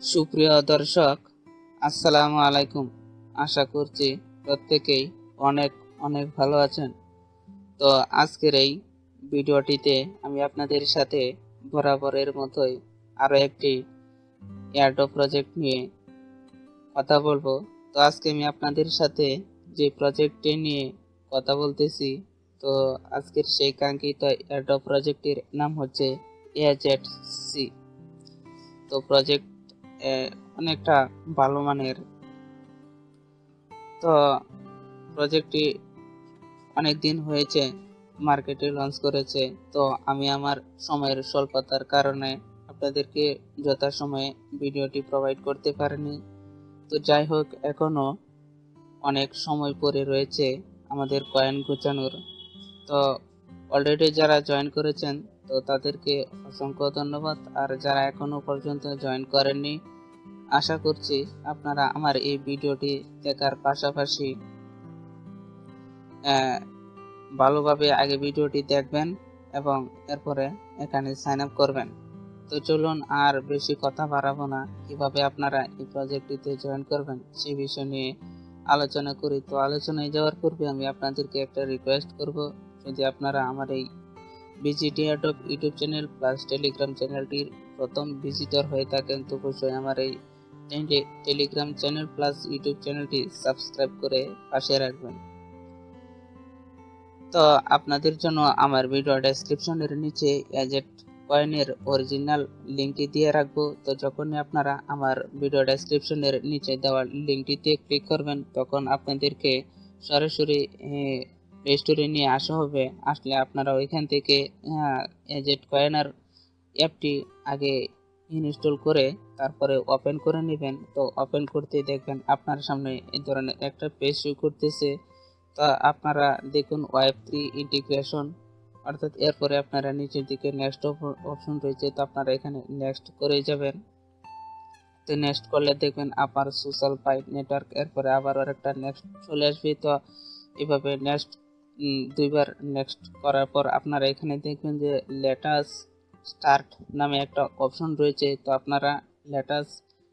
সুপ্রিয় দর্শক, আসসালামু আলাইকুম। আশা করছি প্রত্যেকেই অনেক অনেক ভালো আছেন। তো আজকের এই ভিডিওটিতে আমি আপনাদের সাথে বরাবরের মতোই আরও একটি এয়ারড্রপ প্রজেক্ট নিয়ে কথা বলবো। তো আজকে আমি আপনাদের সাথে যে প্রজেক্টটি নিয়ে কথা বলতেছি, তো আজকের সেই কাঙ্ক্ষিত এয়ারড্রপ প্রজেক্টটির নাম হচ্ছে AZC। তো প্রজেক্ট অনেকটা ভালো মানের। তো প্রজেক্টটি অনেক দিন হয়েছে মার্কেটে লঞ্চ করেছে। তো আমি আমার সময়ের স্বল্পতার কারণে আপনাদেরকে যথাসময়ে ভিডিওটি প্রোভাইড করতে পারিনি। তো যাই হোক, এখনো অনেক সময় পড়ে রয়েছে আমাদের কয়েন গোছানোর। তো অলরেডি যারা জয়েন করেছেন, তো তাদেরকে অসংখ্য ধন্যবাদ। আর যারা এখনো পর্যন্ত জয়েন করেননি, আশা করছি আপনারা আমার এই ভিডিওটি দেখার পাশাপাশি ভালোভাবে আগে ভিডিওটি দেখবেন এবং এরপরে এখানে সাইন আপ করবেন। তো চলুন আর বেশি কথা বাড়াবো না, কিভাবে আপনারা এই প্রজেক্টটিতে জয়েন করবেন সেই বিষয় নিয়ে আলোচনা করি। তো আলোচনায় যাওয়ার পূর্বে আমি আপনাদেরকে একটা রিকোয়েস্ট করব, যদি আপনারা আমার এই BGT airdrop YouTube channel plus Telegram চ্যানেলটির প্রথম ভিজিটর হয়ে থাকেন, তো অবশ্যই আমার এই টেলিগ্রাম চ্যানেল প্লাস ইউটিউব চ্যানেলটি সাবস্ক্রাইব করে পাশে রাখবেন। তো আপনাদের জন্য আমার ভিডিও ডেসক্রিপশনের নিচে এজেট কয়েনের অরিজিনাল লিঙ্কটি দিয়ে রাখবো। তো যখনই আপনারা আমার ভিডিও ডেসক্রিপশনের নিচে দেওয়া লিঙ্কটিতে ক্লিক করবেন, তখন আপনাদেরকে সরাসরি প্লে স্টোরে নিয়ে আসা হবে। আসলে আপনারা ওইখান থেকে এজেট কয়েনার অ্যাপটি আগে ইনস্টল করে তারপরে ওপেন করে নেবেন। তো ওপেন করতে দেখবেন আপনার সামনে এই ধরনের একটা পেজ শো করতেছে। তা আপনারা দেখুন Web3 ইন্টিগ্রেশন, অর্থাৎ এরপরে আপনারা নিচের দিকে নেক্সট অপশন রয়েছে, তো আপনারা এখানে নেক্সট করে যাবেন। তো নেক্সট করলে দেখবেন আপার সোশ্যাল পাই নেটওয়ার্ক, এরপরে আবার একটা নেক্সট চলে আসবে। তো এভাবে নেক্সট দুইবার নেক্সট করার পর আপনারা এখানে দেখবেন যে লেটাস স্টার্ট নামে একটা অপশন রয়েছে। তো আপনারা লেটাস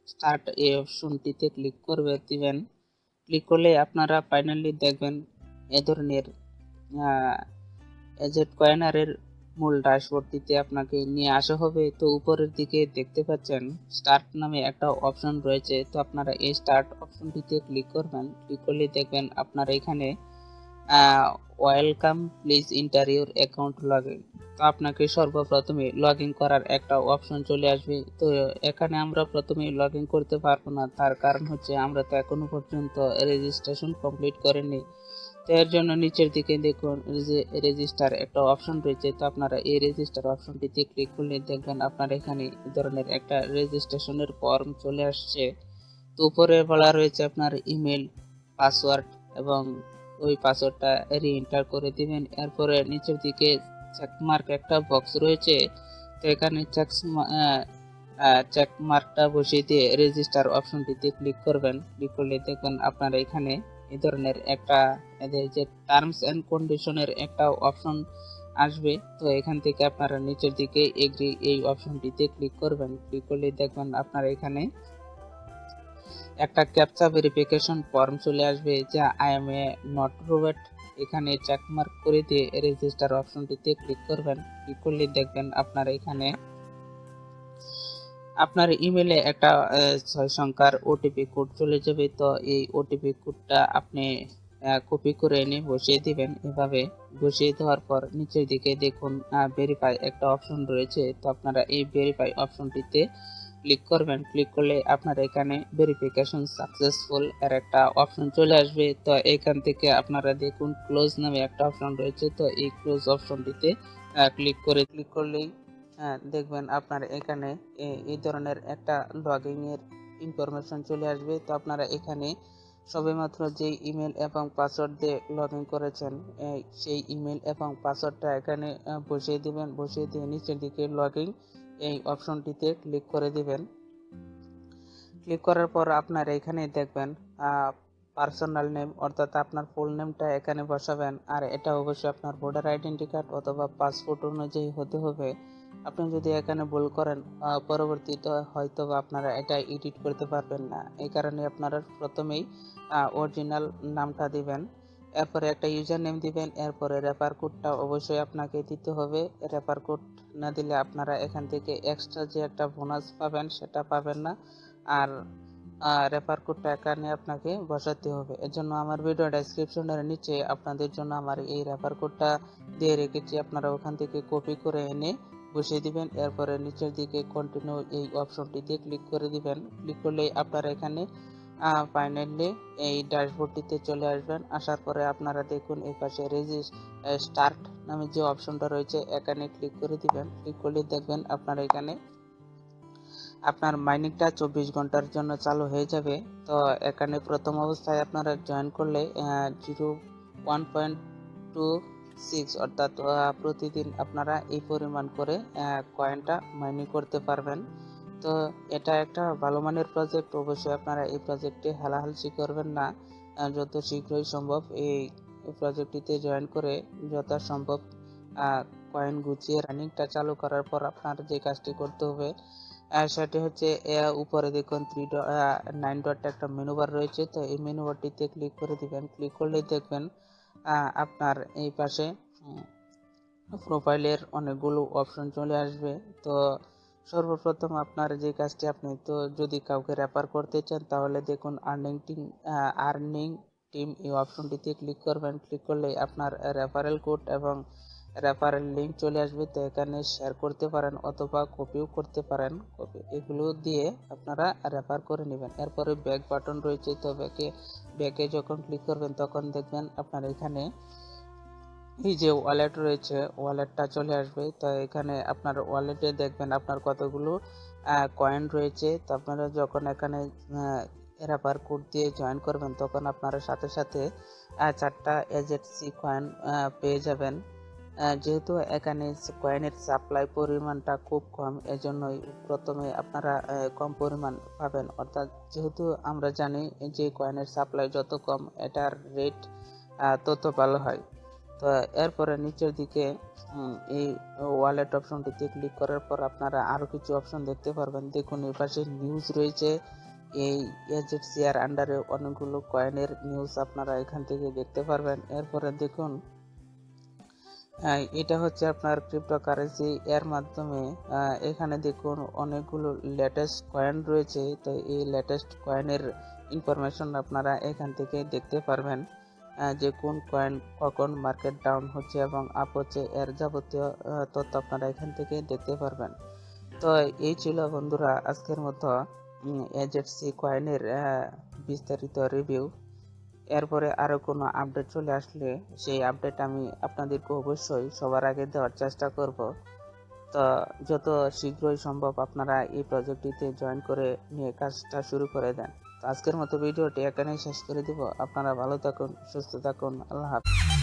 স্টার্ট এই অপশনটিতে ক্লিক করবে দিবেন। ক্লিক করলে আপনারা ফাইনালি দেখবেন এ ধরনের এজেট কয়েনারের মূল ড্যাশবোর্ডটিতে আপনাকে নিয়ে আসা হবে। তো উপরের দিকে দেখতে পাচ্ছেন স্টার্ট নামে একটা অপশন রয়েছে। তো আপনারা এই স্টার্ট অপশনটিতে ক্লিক করবেন। ক্লিক করলে দেখবেন আপনারা এখানে welcome please enter your account login. তো আপনাকে সর্বপ্রথমে লগ ইন করার একটা অপশন চলে আসবে। তো এখানে আমরা প্রথমে লগ ইন করতে পারবো না, তার কারণ হচ্ছে আমরা তো এখনো পর্যন্ত রেজিস্ট্রেশন কমপ্লিট করিনি। তো এর জন্য নিচের দিকে দেখুন রেজিস্টার একটা অপশন রয়েছে। তো আপনারা এই রেজিস্টার অপশনটিতে ক্লিক করলে দেখবেন আপনার এখানে এই ধরনের একটা রেজিস্ট্রেশনের ফর্ম চলে আসছে। তো উপরে বলা রয়েছে আপনার ইমেল, পাসওয়ার্ড এবং ওই পাসওয়ার্ডটা রি-এন্টার করে দিবেন। এরপরে নিচের দিকে চেকমার্ক একটা বক্স রয়েছে, তো এখানে চেকমার্কটা বসিয়ে দিয়ে রেজিস্টার অপশনটিতে ক্লিক করবেন। ক্লিক করলে দেখবেন আপনারা এখানে এই ধরনের একটা এদের যে টার্মস এন্ড কন্ডিশনের একটা অপশন আসবে। তো এখান থেকে আপনারা নিচের দিকে এগ্রি এই অপশনটিতে ক্লিক করবেন। ক্লিক করলে দেখবেন আপনারা এখানে একটা ক্যাপচা ভেরিফিকেশন ফর্ম চলে আসবে, যা I M A not robot. এখানে চেকমার্ক করে দিয়ে রেজিস্টার অপশনটিতে ক্লিক করবেন। ক্লিক করলে দেখবেন আপনারা এখানে আপনার ইমেলে একটা 6 সংখ্যার ওটিপি কোড চলে যাবে। তো এই ওটিপি কোডটা আপনি কপি করে এনে বসিয়ে দিবেন। এভাবে বসিয়ে দেওয়ার পর নিচের দিকে দেখুন ভেরিফাই একটা অপশন রয়েছে। তো আপনারা এই ভেরিফাই অপশনটিতে ক্লিক করবেন। ক্লিক করলে আপনার এখানে ভেরিফিকেশন সাকসেসফুল এর একটা অপশন চলে আসবে। তো এখান থেকে আপনারা দেখুন ক্লোজ নামে একটা অপশন রয়েছে। তো এই ক্লোজ অপশনটিতে ক্লিক করলেই দেখবেন আপনার এখানে এই ধরনের একটা লগইন এর ইনফরমেশন চলে আসবে। তো আপনারা এখানে সবেমাত্র যে ইমেল এবং পাসওয়ার্ড দিয়ে লগ ইন করেছেন, সেই ইমেল এবং পাসওয়ার্ডটা এখানে বসিয়ে দিবেন। বসিয়ে দিয়ে নিচের দিকে লগইন এই অপশনটিতে ক্লিক করে দিবেন। ক্লিক করার পর আপনারা এখানে দেখবেন পার্সোনাল নেম, অর্থাৎ আপনার ফুল নেমটা এখানে বসাবেন। আর এটা অবশ্যই আপনার ভোটার আইডেন্টি কার্ড অথবা পাসপোর্ট অনুযায়ী হতে হবে। আপনি যদি এখানে ভুল করেন পরবর্তীতে হয়তো বা আপনারা এটা এডিট করতে পারবেন না। এই কারণে আপনারা প্রথমেই অরিজিনাল নামটা দিবেন, এরপরে একটা ইউজার নেম দিবেন, এরপরে রেফার কোডটা অবশ্যই আপনাকে দিতে হবে। রেফার কোড না দিলে আপনারা এখান থেকে এক্সট্রা যে একটা বোনাস পাবেন সেটা পাবেন না। আর রেফার কোডটা এখানে আপনাকে বসাতে হবে। এর জন্য আমার ভিডিও ডেসক্রিপশনের নিচে আপনাদের জন্য আমার এই রেফার কোডটা দিয়ে রেখেছি, আপনারা ওখান থেকে কপি করে এনে বসিয়ে দিবেন। এরপরে নিচের দিকে কন্টিনিউ এই অপশনটিতে ক্লিক করে দিবেন। ক্লিক করলেই আপনারা এখানে ফাইনালি এই ড্যাশবোর্ডটিতে চলে আসবেন। আসার পরে আপনারা দেখুন এই পাশে স্টার্ট নামে যে অপশনটা রয়েছে এখানে ক্লিক করে দিবেন। ক্লিক করলে দেখবেন আপনারা এখানে আপনার মাইনিংটা 24 ঘন্টার জন্য চালু হয়ে যাবে। তো এখানে প্রথম অবস্থায় আপনারা জয়েন করলে 1.26 অর্থাৎ প্রতিদিন আপনারা এই পরিমাণ করে কয়েনটা মাইনিং করতে পারবেন। তো এটা একটা ভালো মানের প্রজেক্ট, অবশ্যই আপনারা এই প্রজেক্টে হালাহালছি করবেন না। যত শীঘ্রই সম্ভব এই প্রজেক্টটিতে জয়েন করে যথাসম্ভব কয়েন গুছিয়ে রানিংটা চালু করার পর আপনার যে কাজটি করতে হবে সেটি হচ্ছে উপরে দেখুন 9 ডট একটা মেনু বার রয়েছে। তো এই মেনু বারটিতে ক্লিক করে দিবেন। ক্লিক করলে দেখবেন আপনার এই পাশে প্রোফাইলের অনেকগুলো অপশন চলে আসবে। তো সর্বপ্রথম আপনার যে কাজটি, আপনি তো যদি কাউকে রেফার করতে চান তাহলে দেখুন আর্নিং টিম এই অপশনটিতে ক্লিক করবেন। ক্লিক করলে আপনার রেফারেল কোড এবং রেফারেল লিঙ্ক চলে আসবে। তো এখানে শেয়ার করতে পারেন অথবা কপিও করতে পারেন। এগুলো দিয়ে আপনারা রেফার করে নেবেন। এরপরে ব্যাক বাটন রয়েছে, তো ব্যাকে যখন ক্লিক করবেন তখন দেখবেন আপনার এখানে এই যে ওয়ালেট রয়েছে ওয়ালেটটা চলে আসবে। তো এখানে আপনার ওয়ালেটে দেখবেন আপনার কতগুলো কয়েন রয়েছে। তো আপনারা যখন এখানে রেফার কোড দিয়ে জয়েন করবেন তখন আপনারা সাথে সাথে 4টা AZC কয়েন পেয়ে যাবেন। যেহেতু এখানে কয়েনের সাপ্লাই পরিমাণটা খুব কম, এজন্যই প্রথমে আপনারা কম পরিমাণ পাবেন। অর্থাৎ যেহেতু আমরা জানি যে কয়েনের সাপ্লাই যত কম এটার রেট তত ভালো হয়। তো এরপরে নিচের দিকে এই ওয়ালেট অপশনটিতে ক্লিক করার পর আপনারা আরও কিছু অপশন দেখতে পারবেন। দেখুন এই পাশে নিউজ রয়েছে, এই AZC এর আন্ডারে অনেকগুলো কয়েনের নিউজ আপনারা এখান থেকে দেখতে পারবেন। এরপরে দেখুন এটা হচ্ছে আপনার ক্রিপ্টোকারেন্সি এর মাধ্যমে এখানে দেখুন অনেকগুলো লেটেস্ট কয়েন রয়েছে। তো এই লেটেস্ট কয়েনের ইনফরমেশন আপনারা এখান থেকে দেখতে পারবেন, যে কোন কয়েন কখন মার্কেট ডাউন হচ্ছে এবং আপ হচ্ছে এর যাবতীয় তথ্য আপনারা এখান থেকে দেখতে পারবেন। তো এই ছিল বন্ধুরা আজকের মতো AZC কয়েনের বিস্তারিত রিভিউ। এরপরে আরও কোনো আপডেট চলে আসলে সেই আপডেট আমি আপনাদেরকে অবশ্যই সবার আগে দেওয়ার চেষ্টা করব। তো যত শীঘ্রই সম্ভব আপনারা এই প্রজেক্টটিতে জয়েন করে নিয়ে কাজটা শুরু করে দেন। তো আজকের মতো ভিডিওটি এখানেই শেষ করে দিব। আপনারা ভালো থাকুন, সুস্থ থাকুন, আল্লাহ হাফেজ।